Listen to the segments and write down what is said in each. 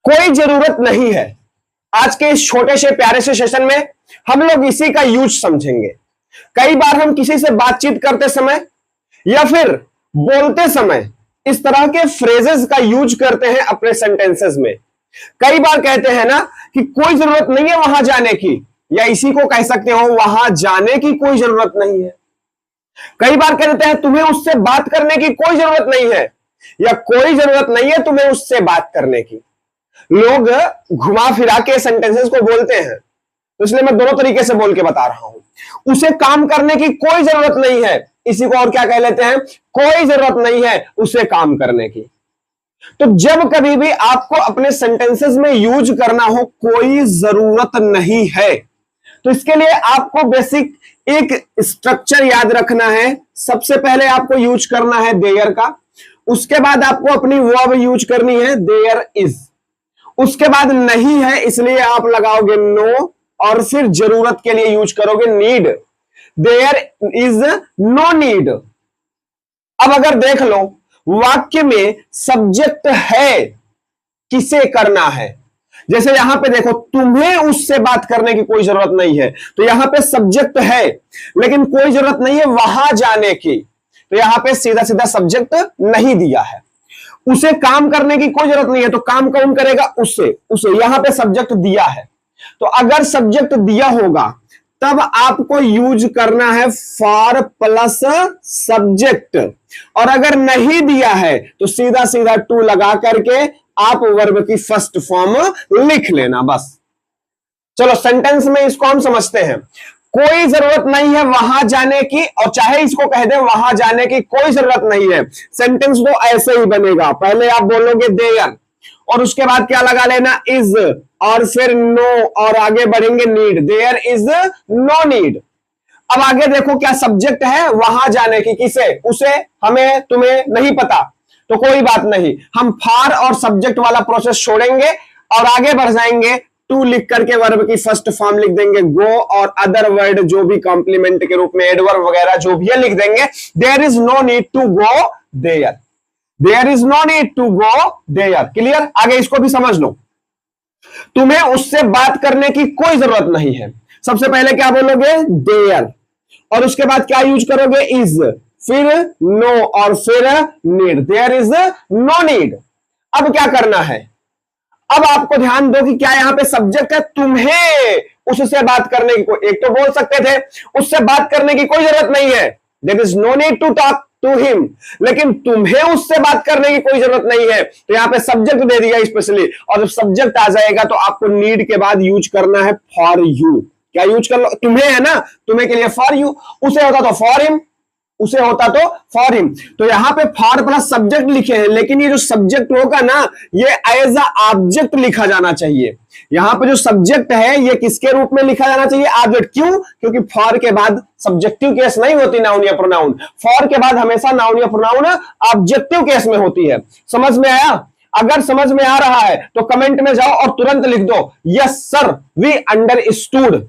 कोई जरूरत नहीं है। आज के इस छोटे से प्यारे से सेशन में हम लोग इसी का यूज समझेंगे। कई बार हम किसी से बातचीत करते समय या फिर बोलते समय इस तरह के फ्रेजेस का यूज करते हैं अपने सेंटेंसेस में। कई बार कहते हैं ना कि कोई जरूरत नहीं है वहां जाने की, या इसी को कह सकते हो वहां जाने की कोई जरूरत नहीं है। कई बार कह देते हैं तुम्हें उससे बात करने की कोई जरूरत नहीं है, या कोई जरूरत नहीं है तुम्हें उससे बात करने की। लोग घुमा फिरा के सेंटेंसेस को बोलते हैं, तो इसलिए मैं दोनों तरीके से बोल के बता रहा हूं। उसे काम करने की कोई जरूरत नहीं है, इसी को और क्या कह लेते हैं, कोई जरूरत नहीं है उसे काम करने की। तो जब कभी भी आपको अपने सेंटेंसेस में यूज करना हो कोई जरूरत नहीं है, तो इसके लिए आपको बेसिक एक स्ट्रक्चर याद रखना है। सबसे पहले आपको यूज करना है देयर का, उसके बाद आपको अपनी वर्ब यूज करनी है देयर इज, उसके बाद नहीं है इसलिए आप लगाओगे नो, और फिर जरूरत के लिए यूज करोगे need, there is no need. अब अगर देख लो वाक्य में सब्जेक्ट है, किसे करना है, जैसे यहां पे देखो तुम्हें उससे बात करने की कोई जरूरत नहीं है, तो यहां पे सब्जेक्ट है लेकिन कोई जरूरत नहीं है वहां जाने की, तो यहां पे सीधा सीधा सब्जेक्ट नहीं दिया है। उसे काम करने की कोई जरूरत नहीं है, तो काम कौन करेगा, उसे यहां पे सब्जेक्ट दिया है। तो अगर सब्जेक्ट दिया होगा तब आपको यूज करना है फॉर प्लस सब्जेक्ट, और अगर नहीं दिया है तो सीधा सीधा टू लगा करके आप वर्ब की फर्स्ट फॉर्म लिख लेना बस। चलो सेंटेंस में इसको हम समझते हैं। कोई जरूरत नहीं है वहां जाने की, और चाहे इसको कह दे वहां जाने की कोई जरूरत नहीं है, सेंटेंस तो ऐसे ही बनेगा। पहले आप बोलोगे देयर, और उसके बाद क्या लगा लेना इज, और फिर नो, और आगे बढ़ेंगे need, there is no need. अब आगे देखो क्या सब्जेक्ट है वहां जाने की, किसे, उसे, हमें, तुम्हें नहीं पता, तो कोई बात नहीं, हम फार और सब्जेक्ट वाला प्रोसेस छोड़ेंगे और आगे बढ़ जाएंगे। टू लिख करके वर्ब की फर्स्ट फॉर्म लिख देंगे गो, और अदर वर्ड जो भी कॉम्प्लीमेंट के रूप में एडवर्ब वगैरह जो भी है लिख देंगे। There is no need to go there, there is no need to go there. Clear? आगे इसको भी समझ लो। तुम्हें उससे बात करने की कोई जरूरत नहीं है, सबसे पहले क्या बोलोगे देयर, और उसके बाद क्या यूज करोगे इज, फिर नो, और फिर need, there is no need. अब क्या करना है, अब आपको ध्यान दो कि क्या यहां पे सब्जेक्ट है, तुम्हें उससे बात करने की कोई, एक तो बोल सकते थे उससे बात करने की कोई जरूरत नहीं है, there is no need to talk to him, लेकिन तुम्हें उससे बात करने की कोई जरूरत नहीं है, तो यहां पे सब्जेक्ट दे दिया स्पेशली, और जब सब्जेक्ट आ जाएगा तो आपको नीड के बाद यूज करना है फॉर यू। क्या यूज कर लो, तुम्हें है ना, तुम्हें के लिए फॉर यू, उसे होता तो फॉर हिम, उसे होता तो फॉर हिम। तो यहां पे फॉर प्लस सब्जेक्ट लिखे हैं, लेकिन ये जो सब्जेक्ट होगा ना ये एज अ ऑब्जेक्ट लिखा जाना चाहिए। यहां पे जो सब्जेक्ट है ये किसके रूप में लिखा जाना चाहिए, ऑब्जेक्ट। क्यों? क्योंकि फॉर के बाद सब्जेक्टिव केस नहीं होती नाउन या प्रोनाउन, फॉर के बाद हमेशा नाउन या प्रोनाउन ऑब्जेक्टिव केस में होती है। समझ में आया? अगर समझ में आ रहा है तो कमेंट में जाओ और तुरंत लिख दो यस सर वी अंडरस्टूड,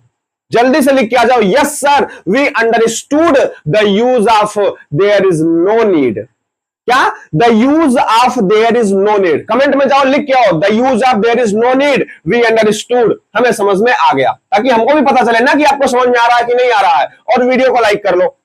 जल्दी से लिख के आ जाओ yes sir we understood the use of there is no need. क्या? The use of there is no need, comment में जाओ लिख के आओ the use of there is no need we understood, हमें समझ में आ गया, ताकि हमको भी पता चले ना कि आपको समझ में आ रहा है कि नहीं आ रहा है। और वीडियो को लाइक कर लो।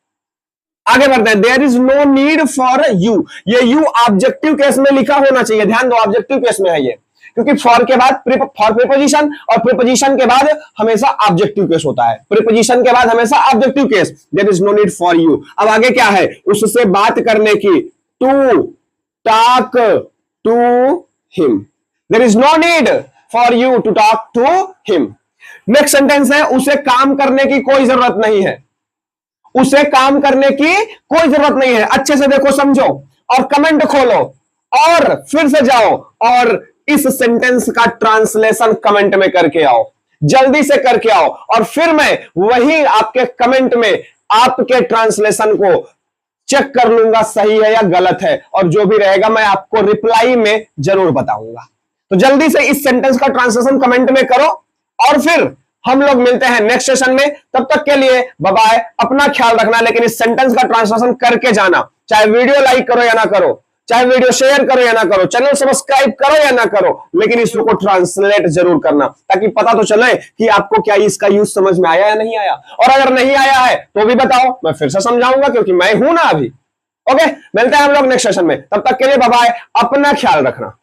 आगे बढ़ते हैं। There is no need for you, ये यू ऑब्जेक्टिव केस में लिखा होना चाहिए, ध्यान दो ऑब्जेक्टिव केस में है ये, क्योंकि फॉर के बाद फॉर प्रीपोजिशन, और प्रीपोजिशन के बाद हमेशा ऑब्जेक्टिव केस होता है, प्रीपोजिशन के बाद हमेशा objective case. There is no need for you. अब आगे क्या है, उससे बात करने की, to talk to him, there is no need for you to talk to him. Next sentence है उसे काम करने की कोई जरूरत नहीं है, उसे काम करने की कोई जरूरत नहीं है। अच्छे से देखो, समझो, और कमेंट खोलो, और फिर से जाओ और इस सेंटेंस का ट्रांसलेशन कमेंट में करके आओ, जल्दी से करके आओ, और फिर मैं वही आपके कमेंट में आपके ट्रांसलेशन को चेक कर लूंगा सही है या गलत है, और जो भी रहेगा मैं आपको रिप्लाई में जरूर बताऊंगा। तो जल्दी से इस सेंटेंस का ट्रांसलेशन कमेंट में करो, और फिर हम लोग मिलते हैं नेक्स्ट सेशन में। तब तक के लिए बाय बाय, अपना ख्याल रखना, लेकिन इस सेंटेंस का ट्रांसलेशन करके जाना, चाहे वीडियो लाइक करो या ना करो, चाहे वीडियो शेयर करो या ना करो, चैनल सब्सक्राइब करो या ना करो, लेकिन इसको ट्रांसलेट जरूर करना, ताकि पता तो चले कि आपको क्या इसका यूज समझ में आया या नहीं आया। और अगर नहीं आया है तो भी बताओ, मैं फिर से समझाऊंगा, क्योंकि मैं हूं ना अभी। ओके, मिलते हैं हम लोग नेक्स्ट सेशन में, तब तक के लिए बाय बाय, अपना ख्याल रखना।